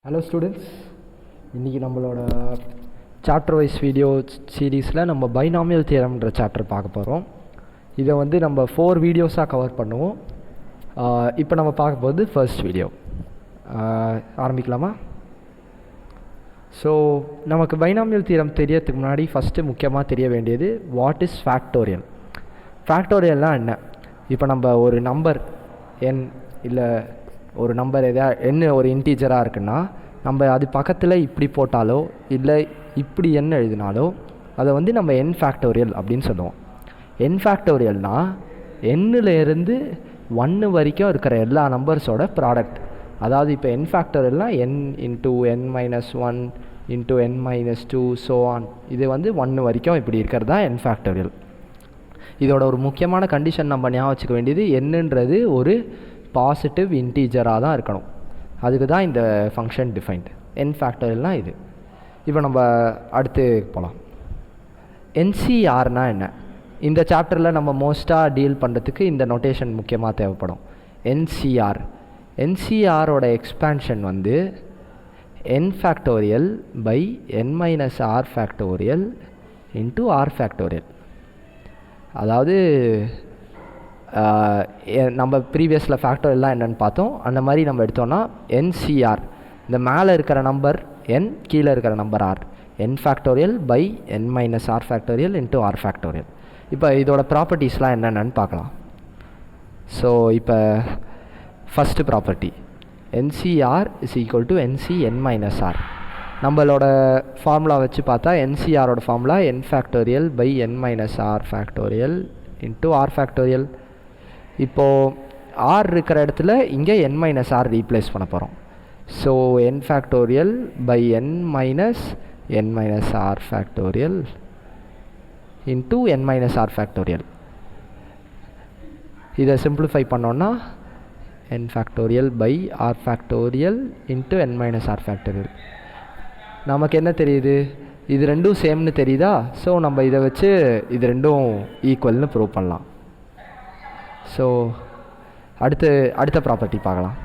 Hello students, இன்றைக்கி நம்மளோட chapter wise video சீரீஸில் நம்ம பைனாமியல் தியரம்ன்ற சாப்டர் பார்க்க போகிறோம். இதை வந்து நம்ம 4 வீடியோஸாக கவர் பண்ணுவோம். இப்போ நம்ம பார்க்க போகிறது ஃபர்ஸ்ட் வீடியோ. ஆரம்பிக்கலாமா? ஸோ நமக்கு பைனாமியல் தியரம் தெரியறதுக்கு முன்னாடி ஃபஸ்ட்டு முக்கியமாக தெரிய வேண்டியது வாட் இஸ் ஃபேக்டோரியல். ஃபேக்டோரியல்னால் என்ன? இப்போ நம்ம ஒரு நம்பர் என் இல்லை ஒரு நம்பர் என்ன ஒரு இன்டீஜராக இருக்குன்னா நம்ம அது பக்கத்தில் இப்படி போட்டாலோ இல்லை இப்படி என்ன எழுதினாலோ அதை வந்து நம்ம என் ஃபேக்டோரியல் அப்படின்னு சொல்லுவோம். என் ஃபேக்டோரியல்னால் எண்ணிலேருந்து 1 வரைக்கும் இருக்கிற எல்லா நம்பர்ஸோட ப்ராடக்ட். அதாவது இப்போ என் ஃபேக்டோரியல்னால் n into n minus 1 into n minus 2 so on. இது வந்து 1 வரைக்கும் இப்படி இருக்கிறது தான் என் ஃபேக்டோரியல். இதோட ஒரு முக்கியமான கண்டிஷன் நம்ம ஞாபகம் வச்சுக்க வேண்டியது என்னன்றது ஒரு பாசிட்டிவ் இன்டீஜராக தான் இருக்கணும். அதுக்கு தான் இந்த ஃபங்க்ஷன் டிஃபைன்டு. என் ஃபேக்டோரியல்னால் இது. இப்போ நம்ம அடுத்து போகலாம். என்சிஆர்னால் என்ன? இந்த சாப்டரில் நம்ம மோஸ்ட்டாக டீல் பண்ணுறதுக்கு இந்த நோட்டேஷன் முக்கியமாக தேவைப்படும். என்சிஆரோட எக்ஸ்பேன்ஷன் வந்து n factorial by n minus r factorial into r factorial. அதாவது நம்ம ப்ரீவியஸில் ஃபேக்டோரியல்லாம் என்னென்னு பார்த்தோம். அந்த மாதிரி நம்ம எடுத்தோன்னா என்சிஆர், இந்த மேலே இருக்கிற நம்பர் n, கீழே இருக்கிற number r, n factorial by n minus r factorial into r factorial. இப்போ இதோட ப்ராப்பர்ட்டிஸ்லாம் என்னென்னு பார்க்கலாம். ஸோ இப்போ first property NCR is equal to NC n minus r. நம்மளோட ஃபார்முலா வச்சு பார்த்தா NCRோட formula n factorial by n minus r factorial into r factorial. இப்போது ஆர் இருக்கிற இடத்துல இங்கே n மைனஸ் ஆர் ரீப்ளேஸ் பண்ண போகிறோம். So n factorial by n minus r factorial into n minus r factorial. இதை சிம்பிளிஃபை பண்ணோன்னா n factorial by r factorial into n minus r factorial. நமக்கு என்ன தெரியுது? இது ரெண்டும் சேம்னு தெரியுதா? ஸோ நம்ம இதை வச்சு இது ரெண்டும் ஈக்குவல்னு ப்ரூவ் பண்ணலாம். ஸோ அடுத்த ப்ராப்பர்ட்டி பார்க்கலாம்.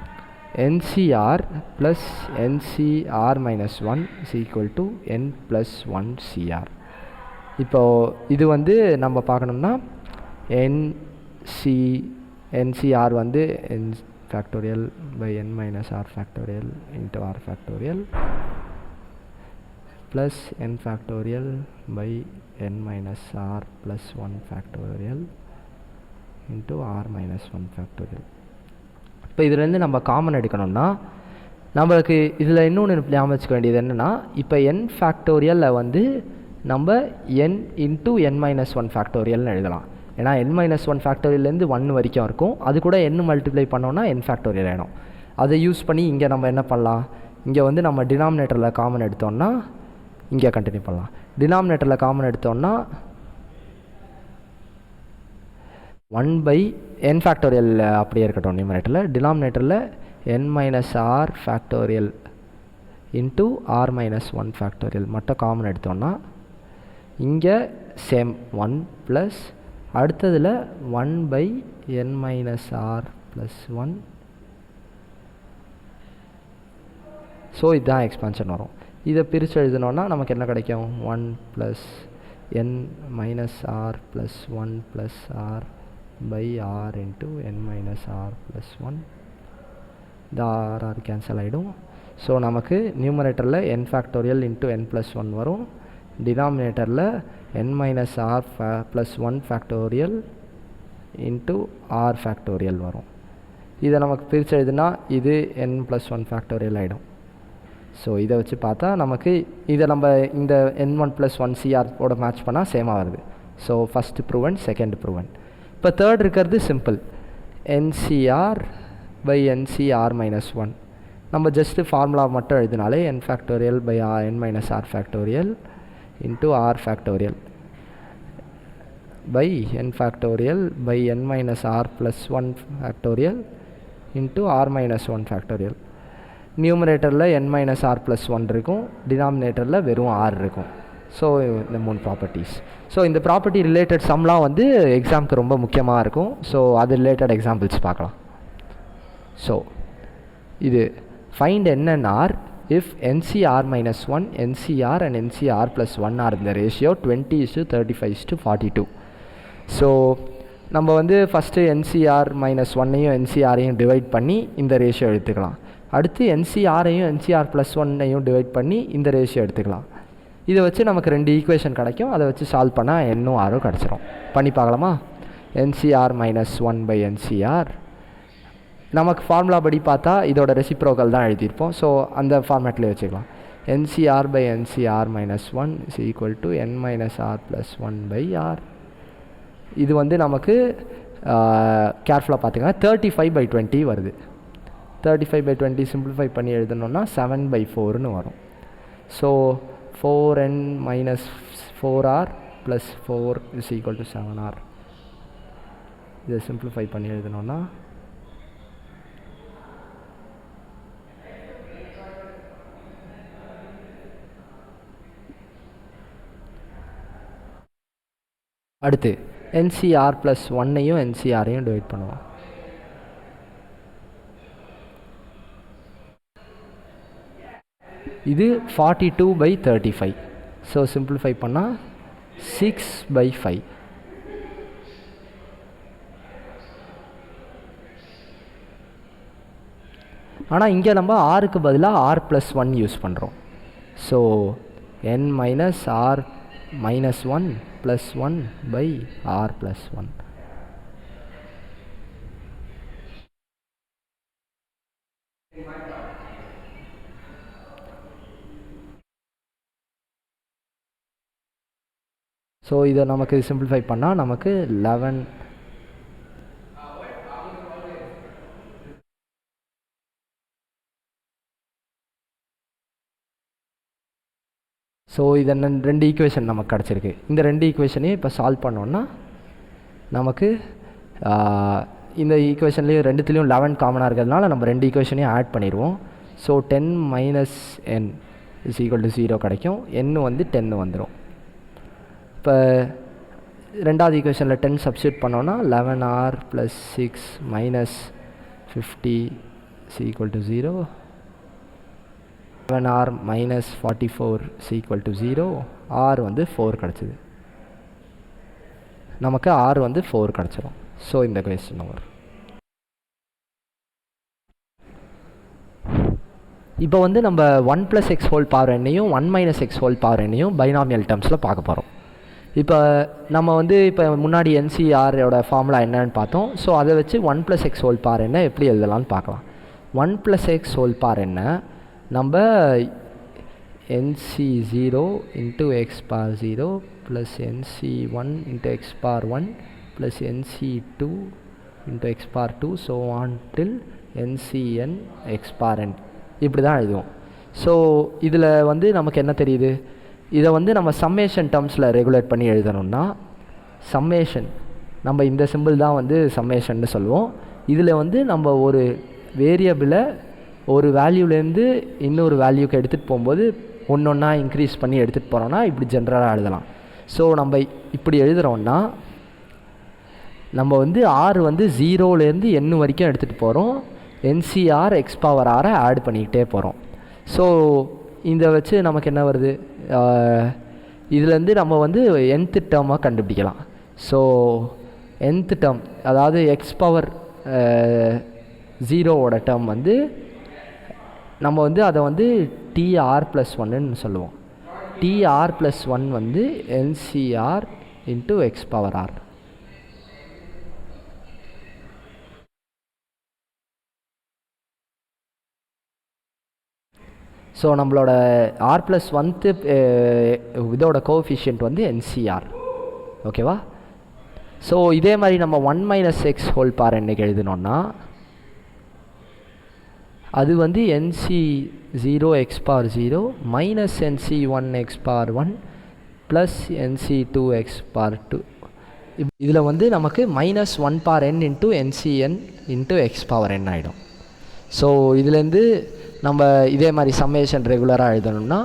NCR plus NCR minus 1 is equal to n plus 1 CR. இப்போது இது வந்து நம்ம பார்க்கணும்னா NCR வந்து n factorial by n minus r factorial into r factorial plus n factorial by n minus r plus 1 factorial into r minus 1 factorial. இப்போ இதுலேருந்து நம்ம common எடுக்கணும்னா நம்மளுக்கு இதில் இன்னொன்று ஞாபகம் வச்சுக்க வேண்டியது என்னென்னா, இப்போ n ஃபேக்டோரியலில் வந்து நம்ம n இன்ட்டு n மைனஸ் 1 ஃபேக்டோரியல்னு எழுதலாம். ஏன்னா n மைனஸ் 1 ஃபேக்டோரியல்லேருந்து 1 வரைக்கும் இருக்கும். அது கூட n மல்டிப்ளை பண்ணோன்னா n ஃபேக்டோரியல் ஆகிடும். அதை யூஸ் பண்ணி இங்கே நம்ம என்ன பண்ணலாம்? இங்கே வந்து நம்ம டினாமினேட்டரில் காமன் எடுத்தோம்னா இங்கே கண்டினியூ பண்ணலாம். டினாமினேட்டரில் காமன் எடுத்தோம்னா 1 பை n ஃபேக்டோரியல் அப்படியே இருக்கட்டும். நியூமரேட்டரில் டினாமினேட்டரில் n minus r factorial into r minus 1 factorial மட்டும் காமன் எடுத்தோம்னா இங்கே சேம் 1 ப்ளஸ் அடுத்ததில் 1 by n minus r plus 1. So இதுதான் எக்ஸ்பான்ஷன் வரும். இதை பிரித்து எழுதினோன்னா நமக்கு என்ன கிடைக்கும்? 1 plus n minus r plus 1 plus r by r into n minus r plus 1. இந்த ஆர் கேன்சல் ஆகிடும். ஸோ நமக்கு நியூமரேட்டரில் n factorial into n plus 1 வரும். டினாமினேட்டரில் n minus r plus 1 factorial into r factorial வரும். இதை நமக்கு பிரித்து எழுதுனா இது n ப்ளஸ் 1 ஃபேக்டோரியல் ஆகிடும். ஸோ இதை வச்சு பார்த்தா நமக்கு இதை நம்ம இந்த n1 ப்ளஸ் 1 CRோட மேட்ச் பண்ணால் சேமாக வருது. So first proven, second proven. இப்போ தேர்ட் இருக்கிறது simple. NCR by NCR minus 1. நம்ம ஜஸ்ட்டு ஃபார்முலா மட்டும் எழுதினாலே n factorial by n minus r factorial into r factorial by n factorial by n minus r plus 1 factorial into r minus 1 factorial. நியூமரேட்டரில் n minus r plus 1 இருக்கும், டினாமினேட்டரில் வெறும் r இருக்கும். So இந்த 3 properties. So இந்த property related சம்லாம் வந்து எக்ஸாமுக்கு ரொம்ப முக்கியமாக இருக்கும். ஸோ அது ரிலேட்டட் எக்ஸாம்பிள்ஸ் பார்க்கலாம். ஸோ இது find n and r if NCR minus 1, NCR and NCR plus 1 are in the ratio 20:35:42. So நம்ம வந்து ஃபஸ்ட்டு NCR minus 1ஐயும் NCRஐயும் டிவைட் பண்ணி இந்த ரேஷியோ எடுத்துக்கலாம். அடுத்து NCRஐயும் NCR plus 1ஐயும் டிவைட் பண்ணி இந்த ரேஷியோ எடுத்துக்கலாம். இதை வச்சு நமக்கு 2 ஈக்குவேஷன் கிடைக்கும். அதை வச்சு சால்வ் பண்ணால் Nனும் Rயும் கிடச்சிரும். பண்ணி பார்க்கலாமா? NCR minus 1 by NCR நமக்கு ஃபார்முலா படி பார்த்தா இதோட ரெசிப்ரோக்கல் தான் எழுதியிருப்போம். ஸோ அந்த ஃபார்மேட்லேயே வச்சுக்கலாம். NCR by NCR minus 1 is equal to N minus R plus 1 by R. இது வந்து நமக்கு கேர்ஃபுல்லாக பார்த்துக்கோங்க. 35/20 வருது. 35/20 சிம்பிளிஃபை பண்ணி எழுதணுன்னா 7/4ன்னு வரும். So 4N minus 4R plus 4 is equal to 7R. இதை சிம்பிளிஃபை பண்ணி எழுதணுன்னா அடுத்து NCR plus 1ஐயும் NCRஐயும் டிவைட் பண்ணுவோம். இது 42/35. ஸோ சிம்பிளிஃபை பண்ணால் 6/5. ஆனால் இங்கே நம்ம ஆருக்கு பதிலாக R plus 1 யூஸ் பண்ணுறோம். So N minus R minus 1 plus 1 by R plus 1. So இதை நமக்கு சிம்பிளிஃபை பண்ணால் நமக்கு 11. ஸோ இதை 2 ஈக்குவேஷன் நமக்கு கிடச்சிருக்கு. இந்த 2 ஈக்குவேஷனையும் இப்போ சால்வ் பண்ணோன்னா நமக்கு இந்த ஈக்குவேஷன்லேயும் 2த்துலேயும் 11 காமனாக இருக்கிறதுனால நம்ம 2 ஈக்குவேஷனையும் ஆட் பண்ணிடுவோம். So 10 minus N is equal to 0 கிடைக்கும். N வந்து 10 வந்துடும். இப்போ 2வது ஈக்குவேஷனில் 10 சப்ஸ்டியூட் பண்ணோன்னா 11R plus 6 minus 50 is equal to 0. 11R minus 44 is equal to 0. R வந்து 4 கிடச்சிது. நமக்கு R வந்து 4 கிடச்சிரும். ஸோ இந்த கொஸ்டின் ஓவர். இப்போ வந்து நம்ம 1 plus x whole power n-ஐயும் 1 minus x whole power n-ஐயும் பைனாமியல் டேர்ம்ஸில் பார்க்க போகிறோம். இப்போ நம்ம வந்து இப்போ முன்னாடி NCRயோட ஃபார்முலா என்னன்னு பார்த்தோம். ஸோ அதை வச்சு 1 plus x whole power n எப்படி எழுதலான்னு பார்க்கலாம். 1 plus x whole power n நம்ம NC0 into x power 0 plus NC1 into x power 1 plus NC2 into x power 2 so on till NCN x power n இப்படி தான் எழுதுவோம். So இதில் வந்து நமக்கு என்ன தெரியுது, இதை வந்து நம்ம சம்மேஷன் டேர்ம்ஸில் ரெகுலேட் பண்ணி எழுதணும்னா சம்மேஷன் நம்ம இந்த சிம்பிள் தான் வந்து சம்மேஷன்னு சொல்லுவோம். இதில் வந்து நம்ம ஒரு வேரியபிளை ஒரு வேல்யூலேருந்து இன்னொரு வேல்யூக்கு எடுத்துகிட்டு போகும்போது ஒன்றா இன்க்ரீஸ் பண்ணி எடுத்துகிட்டு போகிறோன்னா இப்படி ஜென்ரலாக எழுதலாம். ஸோ நம்ம இப்படி எழுதுகிறோன்னா நம்ம வந்து R வந்து 0லேருந்து n வரைக்கும் எடுத்துகிட்டு போகிறோம். NCR எக்ஸ் பவர் ஆரை ஆட் பண்ணிக்கிட்டே போகிறோம். ஸோ இதை வச்சு நமக்கு என்ன வருது, இதுலேருந்து நம்ம வந்து nth டேர்மாக கண்டுபிடிக்கலாம். ஸோ nth டேர்ம் அதாவது எக்ஸ் பவர் 0வோட டேர்ம் வந்து நம்ம வந்து அதை வந்து TR plus 1ன்னு சொல்லுவோம். TR plus 1 வந்து NCR into x power R. So நம்மளோட R plus 1th இதோட கோஎஃபிஷியன்ட் வந்து NCR. ஓகேவா? ஸோ இதே மாதிரி நம்ம 1 minus x whole power n எழுதினோன்னா அது வந்து NC0 x power 0 minus NC1 x power 1 plus NC2 x power 2. இதில் வந்து நமக்கு minus 1 power n into NCN into x power n ஆகிடும். ஸோ இதுலேருந்து நம்ம இதே மாதிரி சம்மேஷன் ரெகுலராக எழுதணும்னா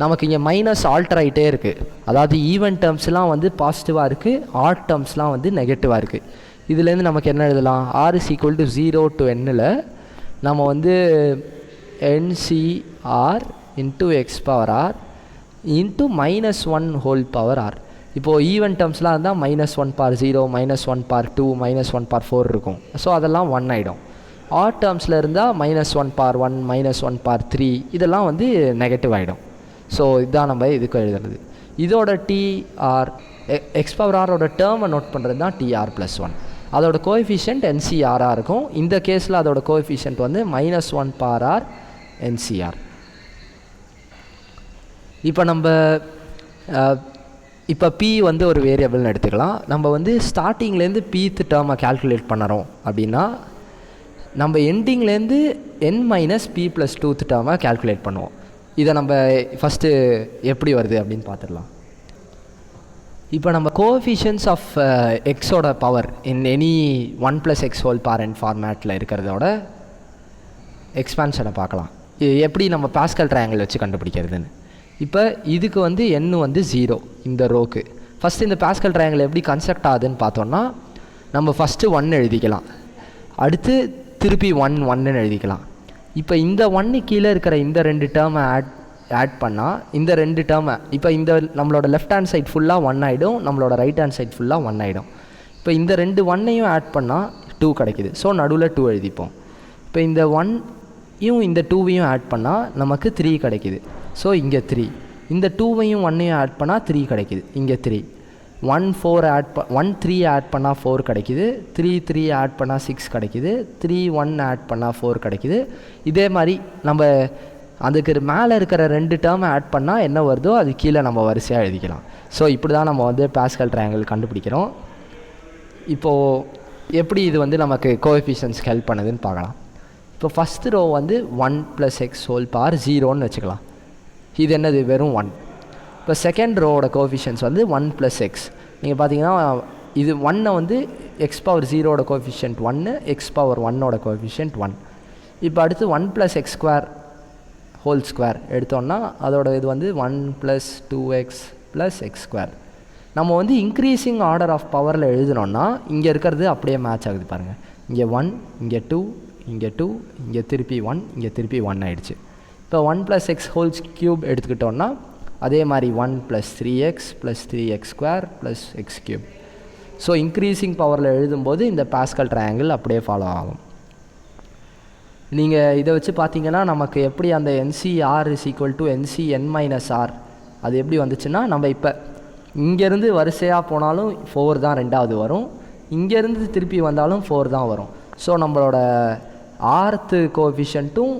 நமக்கு இங்கே மைனஸ் ஆல்டர் ஆகிட்டே இருக்குது. அதாவது ஈவன் டேர்ம்ஸ்லாம் வந்து பாசிட்டிவாக இருக்குது, ஆட் டேர்ம்ஸ்லாம் வந்து நெகட்டிவாக இருக்குது. இதுலேருந்து நமக்கு என்ன எழுதலாம், R is equal to 0 to n நம்ம வந்து NCR into x power r into -1 whole power r. இப்போது ஈவன் டேர்ம்ஸ்லாம் இருந்தால் -1 பார் 0, -1 பார் 2, -1 பார் 4 இருக்கும். ஸோ அதெல்லாம் 1 ஆகிடும். ஆட் டேர்ம்ஸில் இருந்தால் -1 பார் 1, -1 பார் 3 இதெல்லாம் வந்து நெகட்டிவ் ஆகிடும். ஸோ இதுதான் நம்ம இதுக்கு எழுதுறது. இதோட டிஆர் எக்ஸ் பவர் ஆரோட டேர்மை நோட் பண்ணுறது தான் TR+1. அதோட கோஎஃபிஷியன்ட் NCRஆக இருக்கும். இந்த கேஸில் அதோட கோஎஃபிஷியன்ட் வந்து -1 பார் ஆர் NCR. இப்போ நம்ம இப்போ P வந்து ஒரு வேரியபிள்னு எடுத்துக்கலாம். நம்ம வந்து ஸ்டார்டிங்லேருந்து Pth டேர்மை கால்குலேட் பண்ணுறோம் அப்படின்னா நம்ம எண்டிங்லேருந்து n-p+2th டேர்மை கால்குலேட் பண்ணுவோம். இதை நம்ம ஃபஸ்ட்டு எப்படி வருது அப்படின்னு பார்த்துடலாம். இப்போ நம்ம கோஎஃபிஷியன்ட்ஸ் ஆஃப் எக்ஸோட power in any 1 + x whole power n ஃபார்மேட்டில் இருக்கிறதோட எக்ஸ்பான்ஷனை பார்க்கலாம். இது எப்படி நம்ம பாஸ்கல் ட்ரையாங்கிள் வச்சு கண்டுபிடிக்கிறதுன்னு. இப்போ இதுக்கு வந்து n வந்து 0 இந்த ரோக்கு. ஃபஸ்ட்டு இந்த பாஸ்கல் ட்ரையாங்கிள் எப்படி கன்ஸ்ட்ரக்ட் ஆகுதுன்னு பார்த்தோன்னா நம்ம ஃபஸ்ட்டு 1 எழுதிக்கலாம், அடுத்து திருப்பி 1 எழுதிக்கலாம். இப்போ இந்த 1 கீழே இருக்கிற இந்த 2 டேர்மை ஆட் பண்ணால் இந்த 2 டேர்மை இப்போ இந்த நம்மளோட லெஃப்ட் ஹேண்ட் சைட் ஃபுல்லாக 1 ஆகிடும், நம்மளோட ரைட் ஹேண்ட் சைட் ஃபுல்லாக 1 ஆகிடும். இப்போ இந்த 2 1ஐயும் ஆட் பண்ணால் 2 கிடைக்குது. ஸோ நடுவில் 2 எழுதிப்போம். இப்போ இந்த 1ஐயும் இந்த 2ஐயும் ஆட் பண்ணால் நமக்கு 3 கிடைக்குது. ஸோ இங்கே 3. இந்த 2ஐயும் 1ஐயும் ஆட் பண்ணால் 3 கிடைக்குது. இங்கே 3. 1 3 ஆட் பண்ணால் 4 கிடைக்குது. 3 ஆட் பண்ணால் 6 கிடைக்குது. 1 ஆட் பண்ணால் 4 கிடைக்குது. இதே மாதிரி நம்ம அதுக்கு மேலே இருக்கிற 2 டேர்மை ஆட் பண்ணால் என்ன வருதோ அது கீழே நம்ம வரிசையாக எழுதிக்கலாம். ஸோ இப்படி தான் நம்ம வந்து பாஸ்கல் ட்ரையாங்கிள் கண்டுபிடிக்கிறோம். இப்போது எப்படி இது வந்து நமக்கு கோஎஃபிஷியன்ட்ஸ்க்கு ஹெல்ப் பண்ணுதுன்னு பார்க்கலாம். இப்போ ஃபஸ்ட்டு ரோ வந்து 1 + x ஹோல் பவர் 0ன்னு வச்சுக்கலாம். இது என்னது வெறும் 1. இப்போ செகண்ட் ரோவோட கோஎஃபிஷியன்ட்ஸ் வந்து 1 + x. நீங்கள் பார்த்தீங்கன்னா இது 1 வந்து எக்ஸ் பவர் 0ஓட கோஎஃபிஷியன்ட் 1, எக்ஸ் பவர் 1ஓட கோஎஃபிஷியன்ட் 1. இப்போ அடுத்து 1 + x² ஹோல் ஸ்கொயர் எடுத்தோன்னா அதோட இது வந்து 1 + 2x + x². நம்ம வந்து இன்க்ரீஸிங் ஆர்டர் ஆஃப் பவரில் எழுதினோன்னா இங்கே இருக்கிறது அப்படியே மேட்ச் ஆகுது பாருங்கள். இங்கே 1, இங்கே 2, இங்கே 2, இங்கே திருப்பி 1, இங்கே திருப்பி 1 ஆகிடுச்சு. இப்போ 1 + x ஹோல் க்யூப் எடுத்துக்கிட்டோன்னா அதே மாதிரி 1 + 3x + 3x² + x³. So increasing பவரில் எழுதும்போது இந்த பாஸ்கல் ட்ரையாங்கிள் அப்படியே ஃபாலோ ஆகும். நீங்கள் இதை வச்சு பார்த்தீங்கன்னா நமக்கு எப்படி அந்த NCR = NCn-r அது எப்படி வந்துச்சுன்னா நம்ம இப்போ இங்கேருந்து வரிசையாக போனாலும் 4 தான் ரெண்டாவது வரும், இங்கேருந்து திருப்பி வந்தாலும் 4 தான் வரும். ஸோ நம்மளோட rth கோஎஃபிஷியன்ட்டும்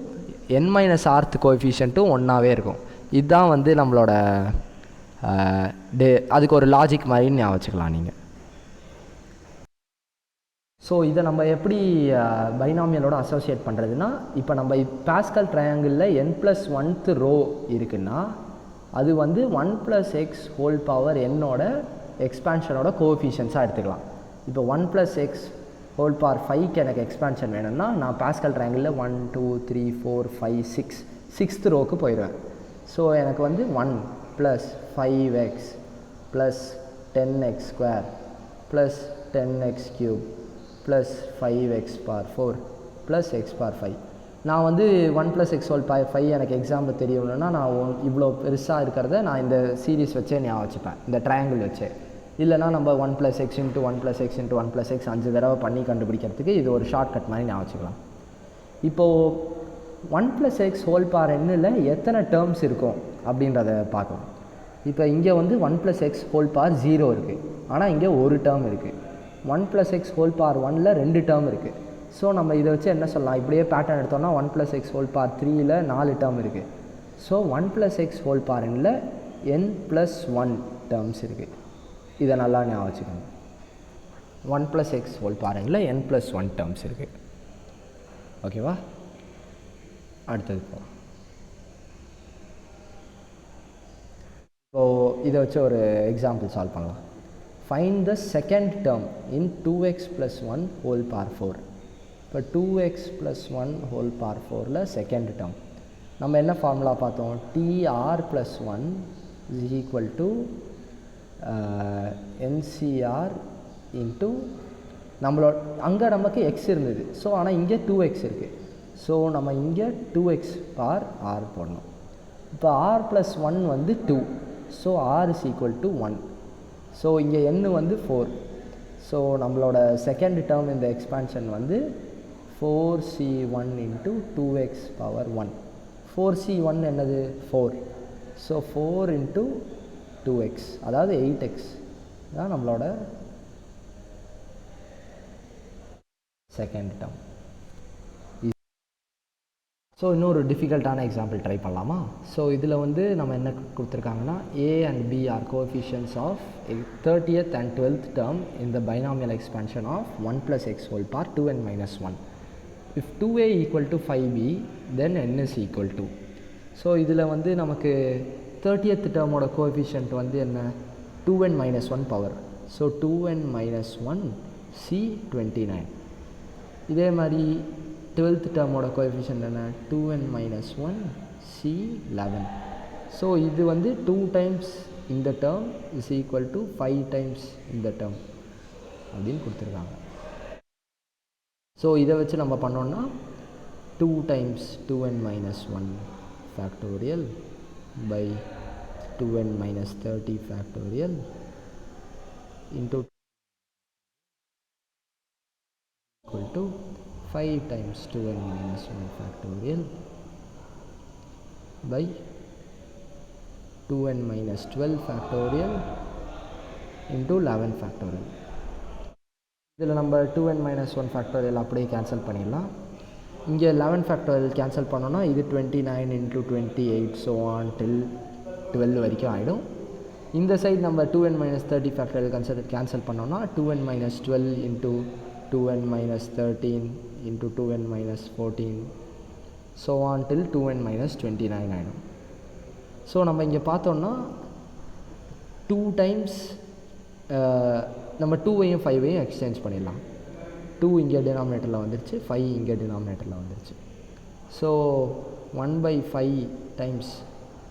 n-rth கோஎஃபிஷியன்ட்டும் ஒன்றாவே இருக்கும். இதுதான் வந்து நம்மளோட அதுக்கு ஒரு லாஜிக் மாதிரி ஞாபகம் வச்சுக்கலாம் நீங்கள். ஸோ இதை நம்ம எப்படி பைனாமியலோட அசோசியேட் பண்ணுறதுன்னா, இப்போ நம்ம பாஸ்கல் ட்ரையாங்கிளில் n+1th ரோ இருக்குன்னா அது வந்து 1 + x ஹோல் பவர் n-ஓட எக்ஸ்பான்ஷனோட கோஎஃபிஷியன்ஸாக எடுத்துக்கலாம். இப்போ 1 + x ஹோல் பவர் 5க்கு எனக்கு எக்ஸ்பான்ஷன் வேணும்னா நான் பாஸ்கல் ட்ரையாங்கிளில் 1 2 3 4 5 6 6th ரோக்கு போயிடுவேன். ஸோ எனக்கு வந்து 1 + 5x + 10x² + 10x³ + 5x⁴ + x⁴. நான் வந்து 1 + x ஹோல் பவர் 5 எனக்கு எக்ஸாம்பிள் தெரியணும்னா நான் இவ்வளோ பெருசாக இருக்கிறத நான் இந்த சீரீஸ் வச்சே ஞாபகம் வச்சுப்பேன், இந்த ட்ரையாங்கிள் வச்சே. இல்லைனா நம்ம 1 + x × 1 + x × 1 + x 5 தடவை பண்ணி கண்டுபிடிக்கிறதுக்கு இது ஒரு ஷார்ட்கட் மாதிரி ஞாபகம் வச்சுக்கலாம். இப்போது 1 + x ஹோல் பவர் n-ல் எத்தனை டேர்ம்ஸ் இருக்கும் அப்படின்றத பார்க்கலாம். இப்போ இங்கே வந்து 1 + x ஹோல் பவர் 0 இருக்குது, ஆனால் இங்கே ஒரு டேர்ம் இருக்குது. 1 + x ஹோல் பவர் 1ல் 2 டேர்ம் இருக்குது. ஸோ நம்ம இதை வச்சு என்ன சொல்லலாம், இப்படியே பேட்டர்ன் எடுத்தோம்னா 1 + x ஹோல் பவர் 3ல் 4 டேர்ம் இருக்குது. ஸோ 1 + x ஹோல் பவர் n-ல் n+1 டேர்ம்ஸ் இருக்குது. இதை நல்லா ஞாபகம் வச்சுக்கோங்க. 1 + x ஹோல் பவர் n-ல் n+1 டேர்ம்ஸ் இருக்குது. ஓகேவா? அடுத்தது போகலாம். இப்போது இதை வச்சு ஒரு எக்ஸாம்பிள் சால்வ் பண்ணலாம். Find the second term in 2x + 1 whole power 4. இப்போ 2x + 1 whole power 4ல் second term நம்ம என்ன ஃபார்முலா பார்த்தோம், TR+1 = NCR இன்ட்டு நம்மளோட அங்கே நமக்கு x இருந்தது. ஸோ ஆனால் இங்கே 2x இருக்குது. ஸோ நம்ம இங்கே 2x பார் r போடணும். இப்போ r + 1 வந்து 2, so r is equal to 1. So இங்கே n வந்து 4. ஸோ நம்மளோட செகண்ட் டேர்ம் இந்த எக்ஸ்பான்ஷன் வந்து 4c1 into 2x power 1. 4c1 என்னது 4. ஸோ 4 into 2x அதாவது 8x தான் நம்மளோட செகண்ட் டேர்ம். ஸோ இன்னொரு டிஃபிகல்ட்டான எக்ஸாம்பிள் ட்ரை பண்ணலாமா? ஸோ இதில் வந்து நம்ம என்ன கொடுத்துருக்காங்கன்னா a and b are coefficients of 30th and 12th term in the binomial expansion of 1 plus x whole power 2n minus 1. If 2a equal to 5b then n is equal to. So இதில் வந்து நமக்கு 30th டேர்மோட coefficient வந்து என்ன 2n minus 1 power. So 2n minus 1 c 29. இதே மாதிரி 12th டேர்மோட coefficient என்ன 2n minus 1 c 11. So இது வந்து 2 times இந்த term is equal to 5 times இந்த டேர்ம் அப்படின்னு கொடுத்துருக்காங்க. ஸோ இதை வச்சு நம்ம பண்ணோன்னா 2 times 2n minus 1 factorial by 2n minus 30 factorial into equal to 5 times 2n minus 1 factorial by 2n minus 12 factorial into 11 factorial. இதில் நம்ம 2n minus 1 factorial அப்படியே கேன்சல் பண்ணிடலாம். இங்கே 11 factorial கேன்சல் பண்ணோன்னா இது 29 into 28 so on till 12 வரைக்கும் ஆகிடும். இந்த சைடு நம்ம 2n minus 30 factorial கேன்சல் பண்ணோன்னா 2n minus 12 into 2n minus 13 into 2n minus 14 so on till 2n minus 29 ஆகிடும். ஸோ நம்ம இங்கே பார்த்தோன்னா 2 times நம்ம 2வையும் 5வையும் எக்ஸ்சேஞ்ச் பண்ணிடலாம். 2 இங்கே டினாமினேட்டரில் வந்துருச்சு, 5 இங்கே டினாமினேட்டரில் வந்துருச்சு. ஸோ 1/5 times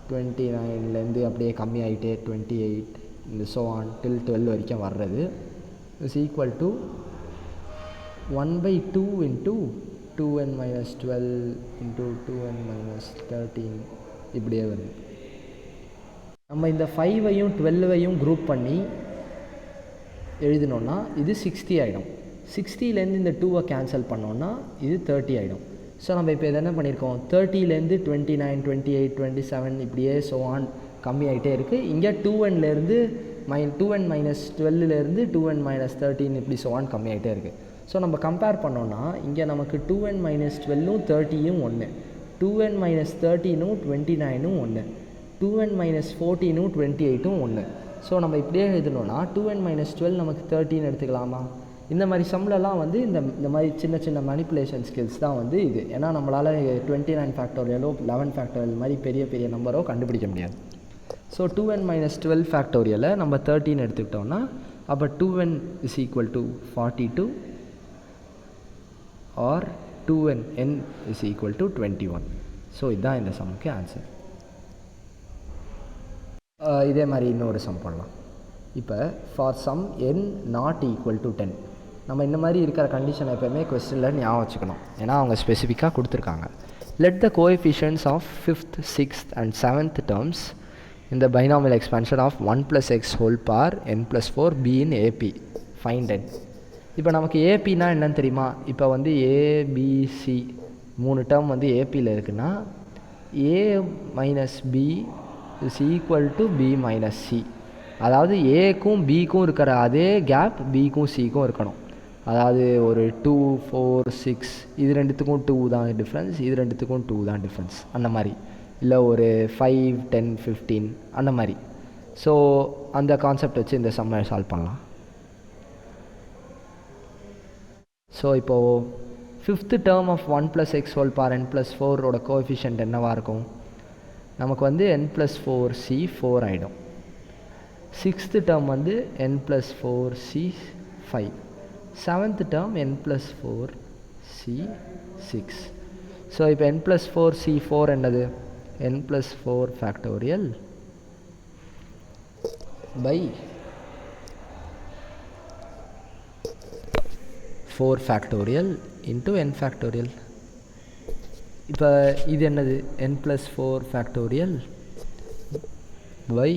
29லேருந்து அப்படியே கம்மியாகிட்டே 28 இந்த so on till 12 வரைக்கும் வர்றது is equal to 1/2 into 2n minus 12 into 2n minus 13 இப்படியே வருது. நம்ம இந்த 5வையும் 12வையும் குரூப் பண்ணி எழுதினோன்னா இது 60 ஆகிடும். 60லேருந்து இந்த 2வை கேன்சல் பண்ணோன்னா இது 30 ஆகிடும். ஸோ நம்ம இப்போ இதை என்ன பண்ணியிருக்கோம் 30லேருந்து 29 28 27 இப்படியே so on கம்மியாகிட்டே இருக்குது. இங்கே 2nலேருந்து 2n minus 12லேருந்து 2n minus 13 இப்படி so on கம்மியாகிட்டே இருக்குது. ஸோ நம்ம கம்பேர் பண்ணோன்னா இங்கே நமக்கு 2n minus 12ம் 30யும் ஒன்று, 2n minus 13ம் 29ம் ஒன்று, 2n minus 14ம் 28ம் ஒன்று. ஸோ நம்ம இப்படியே எழுதணும்னா 2n minus 12 நமக்கு 13 எடுத்துக்கலாமா? இந்த மாதிரி சம்லலாம் வந்து இந்த மாதிரி சின்ன சின்ன மேனிப்புலேஷன் ஸ்கில்ஸ் தான் வந்து இது. ஏன்னா நம்மளால் 29 ஃபேக்டோரியலோ 11 ஃபேக்டோரியல் மாதிரி பெரிய பெரிய நம்பரோ கண்டுபிடிக்க முடியாது. ஸோ 2n minus 12 ஃபேக்டோரியலை நம்ம 13 எடுத்துக்கிட்டோம்னா அப்போ 2n is equal to 42 or 2n is equal to 21. So இதுதான் இந்த சம்முக்கு ஆன்சர். இதே மாதிரி இன்னொரு சம் பண்ணலாம். இப்போ for some n not equal to 10 நம்ம இந்த மாதிரி இருக்கிற கண்டிஷன் எப்போயுமே கொஸ்டினில் ஞாபகம் வச்சுக்கணும், ஏன்னா அவங்க ஸ்பெசிஃபிக்காக கொடுத்துருக்காங்க. Let the coefficients of 5th 6th and 7th terms in the binomial expansion of 1 plus x whole power n plus 4 be in AP. Find n. இப்போ நமக்கு ஏபின்னா என்னன்னு தெரியுமா? இப்போ வந்து ஏபிசி 3 டேர்ம் வந்து ஏபியில் இருக்குன்னா a minus b is equal to b minus c. அதாவது ஏக்கும் பிக்கும் இருக்கிற அதே கேப் பிக்கும் சிக்கும் இருக்கணும். அதாவது ஒரு 2 4 6 இது ரெண்டுத்துக்கும் 2 தான் டிஃப்ரென்ஸ், இது ரெண்டுத்துக்கும் 2 தான் டிஃப்ரென்ஸ், அந்த மாதிரி. இல்லை ஒரு 5 10 15 அந்த மாதிரி. ஸோ அந்த கான்செப்ட் வச்சு இந்த சம்மை சால்வ் பண்ணலாம். ஸோ இப்போது 5th term of 1 plus x whole power n plus 4ஓட கோஎஃபிஷியன்ட் என்னவாக இருக்கும்? நமக்கு வந்து n plus 4c 4 ஆகிடும். 6th term வந்து n plus 4c 5. 7th term n plus 4c 6. So இப்போ n plus 4c 4 என்னது? n plus 4 factorial by 4 factorial into n factorial. இப்போ இது என்னது n+4 factorial by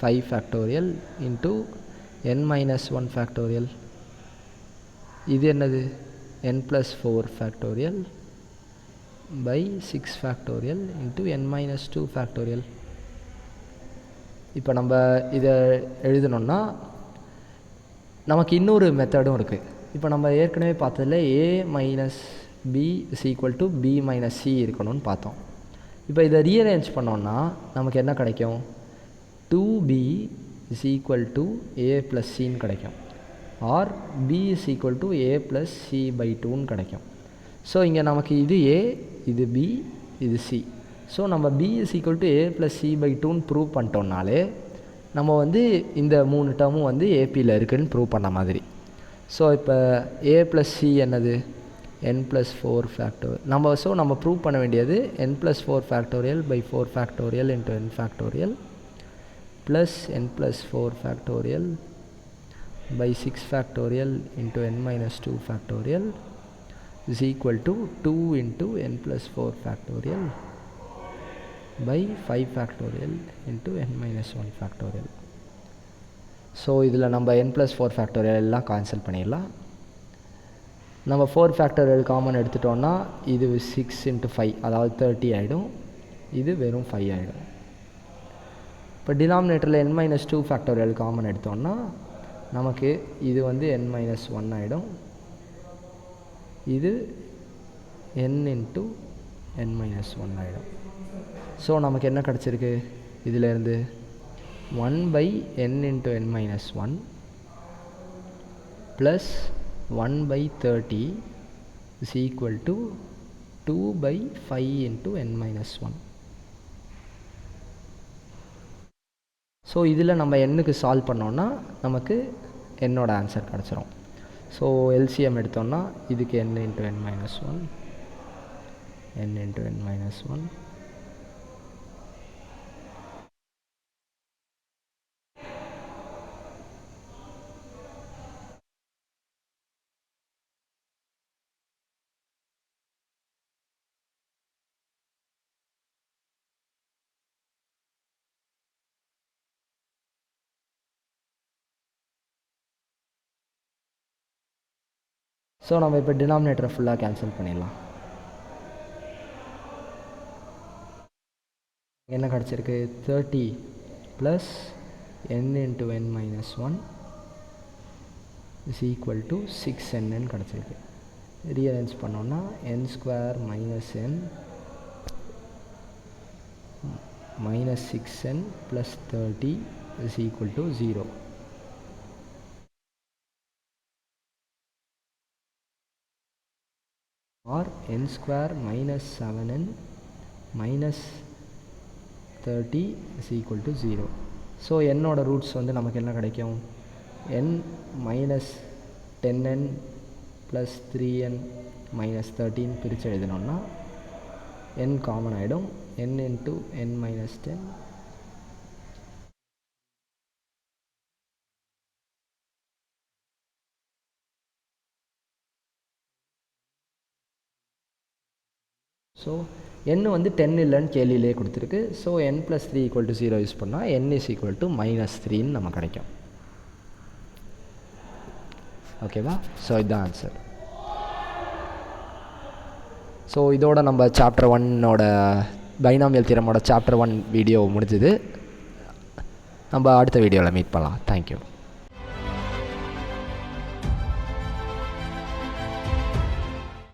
5 factorial into n-1 factorial. இது என்னது n+4 factorial by 6 factorial into n-2 factorial. இப்போ நம்ம இதை எழுதணும்னா நமக்கு இன்னொரு மெத்தடும் இருக்குது. இப்போ நம்ம ஏற்கனவே பார்த்ததில் a minus b is equal to b minus c இருக்கணும்னு பார்த்தோம். இப்போ இதை ரீஅரேஞ்ச் பண்ணோன்னா நமக்கு என்ன கிடைக்கும்? 2b is equal to a plus சின்னு கிடைக்கும். Or b is equal to a plus c by 2ன்னு கிடைக்கும். ஸோ இங்கே நமக்கு இது a, இது b, இது c. ஸோ நம்ம b is equal to a plus c by 2ன்னு ப்ரூவ் பண்ணிட்டோம்னாலே நம்ம வந்து இந்த 3 டேர்மும் வந்து ஏபியில் இருக்குதுன்னு ப்ரூவ் பண்ண மாதிரி. ஸோ இப்போ a ப்ளஸ் c என்னது n+4 ஃபேக்டோரியல். நம்ம ப்ரூவ் பண்ண வேண்டியது n+4 factorial by 4 factorial into n factorial plus n+4 factorial by 6 factorial into n-2 factorial is equal to 2 into n+4 factorial by 5 factorial into n-1 factorial. So இதில் நம்ம n+4 factorial எல்லாம் cancel பண்ணிடலாம். நம்ம 4 factorial common எடுத்துட்டோன்னா இது 6 into 5 அதாவது 30 ஆகிடும். இது வெறும் 5 ஆகிடும். இப்போ டினாமினேட்டரில் n-2 ஃபேக்டோரியல் காமன் எடுத்தோன்னா நமக்கு இது வந்து n-1 ஆகிடும். இது n into n-1 ஆகிடும். ஸோ நமக்கு என்ன கிடச்சிருக்கு? இதிலேருந்து 1/n into n-1 plus 1/30 is equal to 2/5 into n-1. So இதில் நம்ம எண்ணுக்கு சால்வ் பண்ணோன்னா நமக்கு என்னோட ஆன்சர் கிடச்சிரும். ஸோ எல்சிஎம் எடுத்தோன்னா இதுக்கு n into n-1 n into n-1 so நம்ம இப்போ டினாமினேட்டரை ஃபுல்லாக கேன்சல் பண்ணிடலாம். என்ன கிடச்சிருக்கு? 30 plus n into n-1 is equal to 6n கிடச்சிருக்கு. ரீஅரேஞ்ச் பண்ணோன்னா n² minus n minus 6n plus 30 is equal to 0. Or n² minus 7n minus 30 is equal to 0. So என்னோட roots வந்து நமக்கு என்ன கிடைக்கும்? n minus 10n plus 3n minus 13 பிரித்து எழுதினோன்னா n common ஆகிடும். n into n minus 10 so n வந்து 10 இல்லைன்னு கேள்வியிலே கொடுத்துருக்கு. ஸோ n + 3 = 0 யூஸ் பண்ணால் n is equal to -3ன்னு நம்ம கிடைக்கும். ஓகேவா? ஸோ இதுதான் ஆன்சர். ஸோ இதோட நம்ம சாப்டர் 1ஓட பைனாமியல் தியரமோட சாப்டர் 1 வீடியோ முடிஞ்சுது. நம்ம அடுத்த வீடியோவில் மீட் பண்ணலாம். தேங்க்யூ.